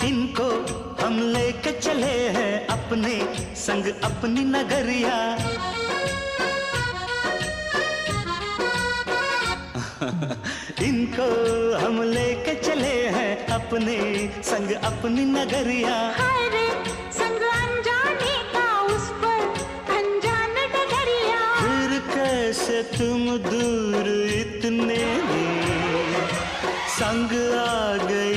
इनको हम लेके चले हैं अपने संग अपनी नगरिया। इनको हम लेके चले हैं अपने संग अपनी नगरिया। हाय रे संग अनजाने का उस पर अनजान डगरिया। फिर कैसे तुम दूर इतने संग आ गए